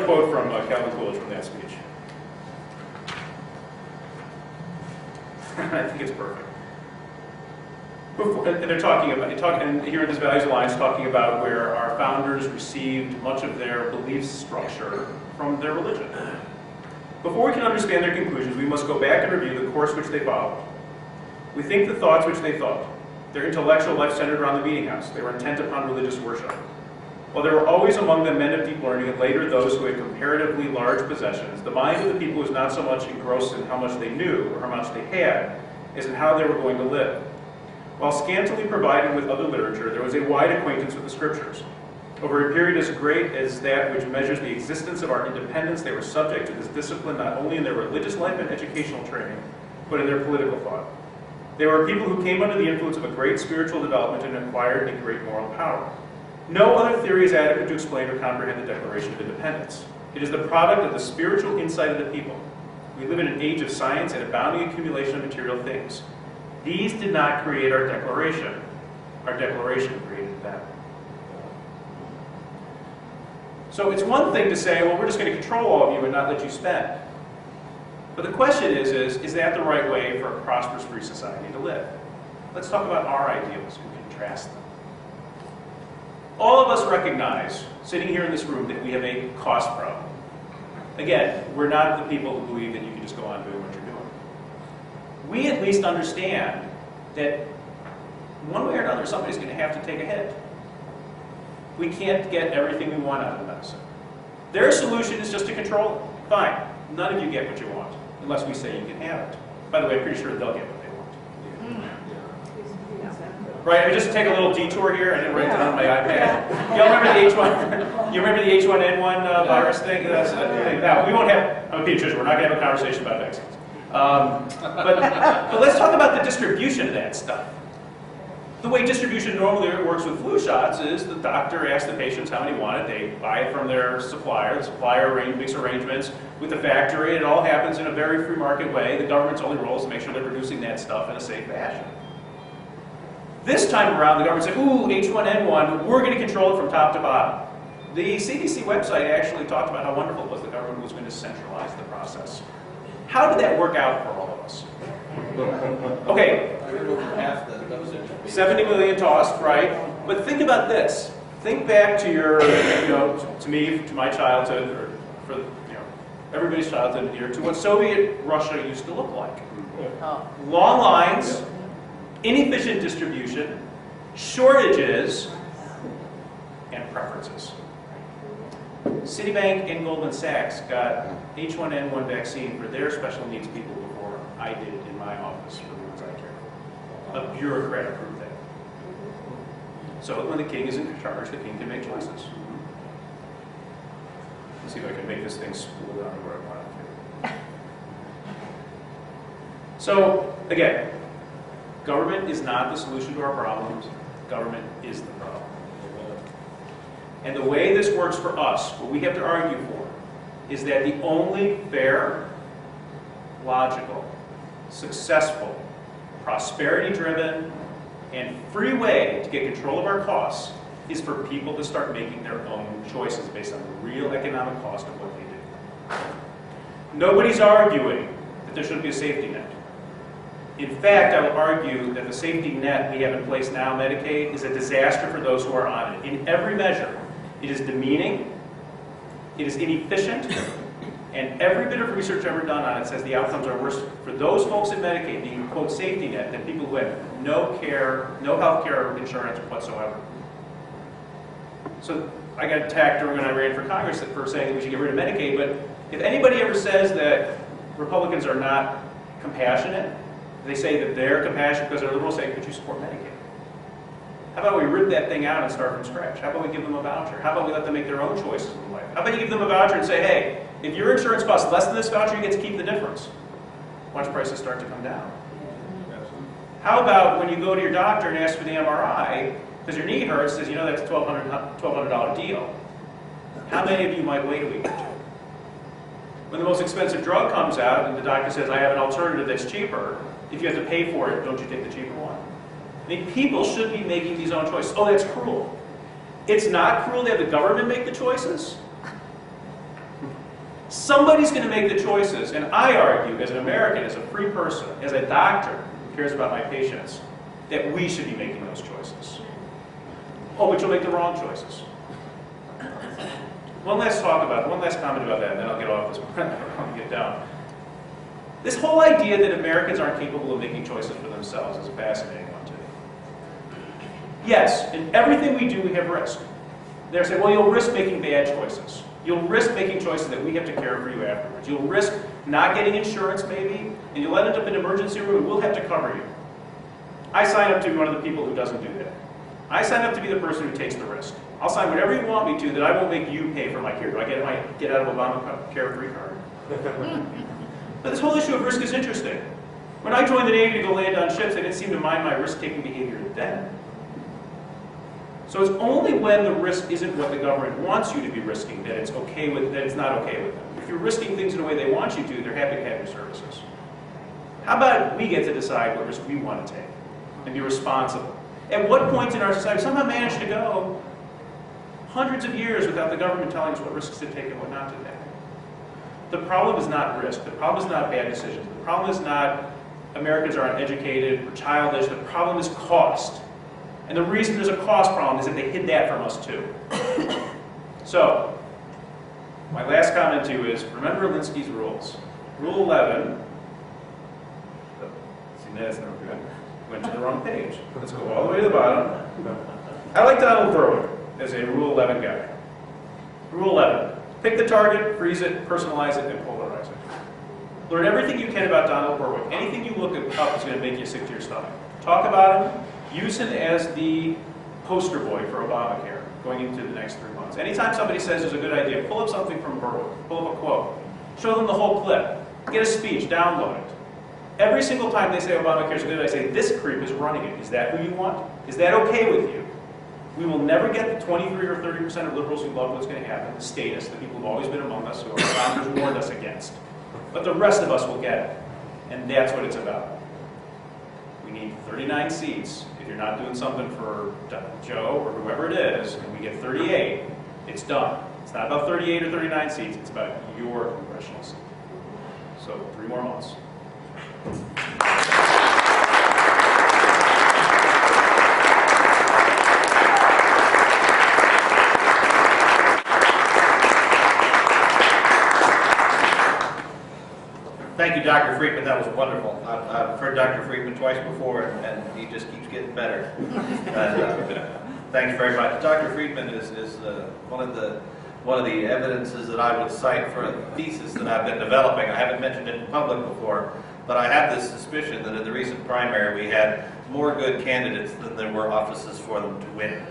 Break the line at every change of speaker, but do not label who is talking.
like to quote from Calvin Coolidge from that speech. I think it's perfect. And they're talking about, and here in this Values Alliance, talking about where our founders received much of their belief structure from their religion. Before we can understand their conclusions, we must go back and review the course which they followed. We think the thoughts which they thought. Their intellectual life centered around the meeting house. They were intent upon religious worship. While there were always among them men of deep learning, and later those who had comparatively large possessions, the mind of the people was not so much engrossed in how much they knew or how much they had, as in how they were going to live. While scantily provided with other literature, there was a wide acquaintance with the scriptures. Over a period as great as that which measures the existence of our independence, they were subject to this discipline not only in their religious life and educational training, but in their political thought. They were people who came under the influence of a great spiritual development and acquired a great moral power. No other theory is adequate to explain or comprehend the Declaration of Independence. It is the product of the spiritual insight of the people. We live in an age of science and abounding accumulation of material things. These did not create our Declaration. Our Declaration created them. So it's one thing to say, well, we're just going to control all of you and not let you spend. But the question is that the right way for a prosperous free society to live? Let's talk about our ideals and contrast them. All of us recognize, sitting here in this room, that we have a cost problem. Again, we're not the people who believe that you can just go on doing what you're doing. We at least understand that one way or another, somebody's going to have to take a hit. We can't get everything we want out of medicine. Their solution is just to control it. Fine, none of you get what you want, unless we say you can have it. By the way, I'm pretty sure they'll get what they want. Right, I just take a little detour here. I didn't write it down on my iPad. Y'all remember the H1? You remember the H1N1 virus thing? Now, we won't have. I'm a pediatrician. We're not going to have a conversation about vaccines. But let's talk about the distribution of that stuff. The way distribution normally works with flu shots is the doctor asks the patients how many want it. They buy it from their supplier. The supplier makes arrangements with the factory. It all happens in a very free market way. The government's only role is to make sure they're producing that stuff in a safe fashion. This time around, the government said, ooh, H1N1, we're going to control it from top to bottom. The CDC website actually talked about how wonderful it was the government was going to centralize the process. How did that work out for all of us? Okay, 70 million tossed, right? But think about this. Think back to your, to me, to my childhood, or for everybody's childhood here, to what Soviet Russia used to look like. Long lines, inefficient distribution, shortages, and preferences. Citibank and Goldman Sachs got H1N1 vaccine for their special needs people before I did in my office for the ones I care for. A bureaucrat approved that. So when the king is in charge, the king can make choices. Let's see if I can make this thing spool down to where I want it to. So, again, government is not the solution to our problems. Government is the problem. And the way this works for us, what we have to argue for, is that the only fair, logical, successful, prosperity-driven, and free way to get control of our costs is for people to start making their own choices based on the real economic cost of what they do. Nobody's arguing that there shouldn't be a safety net. In fact, I will argue that the safety net we have in place now, Medicaid, is a disaster for those who are on it. In every measure, it is demeaning, it is inefficient, and every bit of research ever done on it says the outcomes are worse for those folks in Medicaid being, quote, safety net than people who have no care, no health care insurance whatsoever. So I got attacked when I ran for Congress for saying that we should get rid of Medicaid, but if anybody ever says that Republicans are not compassionate, they say that they're compassionate because they're liberal, say, could you support Medicaid? How about we rip that thing out and start from scratch? How about we give them a voucher? How about we let them make their own choices in life? How about you give them a voucher and say, hey, if your insurance costs less than this voucher, you get to keep the difference. Watch prices start to come down. How about when you go to your doctor and ask for the MRI, because your knee hurts, says, that's a $1,200 deal. How many of you might wait a week or two? When the most expensive drug comes out and the doctor says, I have an alternative that's cheaper, if you have to pay for it, don't you take the cheaper one? I mean, people should be making these own choices. Oh, that's cruel. It's not cruel to have the government make the choices. Somebody's going to make the choices, and I argue, as an American, as a free person, as a doctor who cares about my patients, that we should be making those choices. Oh, but you'll make the wrong choices. One last comment about that, and then I'll get off this. I'll get down. This whole idea that Americans aren't capable of making choices for themselves is a fascinating one to me. Yes, in everything we do, we have risk. They're saying, well, you'll risk making bad choices. You'll risk making choices that we have to care for you afterwards. You'll risk not getting insurance, maybe, and you'll end up in an emergency room, and we'll have to cover you. I sign up to be one of the people who doesn't do that. I sign up to be the person who takes the risk. I'll sign whatever you want me to that I won't make you pay for my care. Do I get my get out of Obamacare free card? But this whole issue of risk is interesting. When I joined the Navy to go land on ships, I didn't seem to mind my risk-taking behavior then. So it's only when the risk isn't what the government wants you to be risking that it's okay with, that it's not okay with them. If you're risking things in a way they want you to, they're happy to have your services. How about we get to decide what risk we want to take and be responsible? At what point in our society, somehow managed to go hundreds of years without the government telling us what risks to take and what not to take. The problem is not risk. The problem is not bad decisions. The problem is not Americans are uneducated or childish. The problem is cost. And the reason there's a cost problem is that they hid that from us too. So, my last comment to you is, remember Linsky's rules. Rule 11, see, that's no good. Went to the wrong page. Let's go all the way to the bottom. I like Donald Berwick as a Rule 11 guy. Rule 11, pick the target, freeze it, personalize it, and polarize it. Learn everything you can about Donald Berwick. Anything you look up is going to make you sick to your stomach. Talk about him. Use him as the poster boy for Obamacare going into the next 3 months. Anytime somebody says there's a good idea, pull up something from Berwick. Pull up a quote. Show them the whole clip. Get a speech. Download it. Every single time they say Obamacare is good, I say, this creep is running it. Is that who you want? Is that okay with you? We will never get the 23 or 30% of liberals who love what's going to happen, the statists, the people who've always been among us, who our founders warned us against. But the rest of us will get it. And that's what it's about. We need 39 seats. If you're not doing something for Joe or whoever it is, and we get 38, it's done. It's not about 38 or 39 seats. It's about your congressional seat. So 3 more months.
Thank you, Dr. Friedman. That was wonderful. I've heard Dr. Friedman twice before, and he just keeps getting better. Thanks very much. Dr. Friedman is one of the evidences that I would cite for a thesis that I've been developing. I haven't mentioned it in public before, but I have this suspicion that in the recent primary we had more good candidates than there were offices for them to win.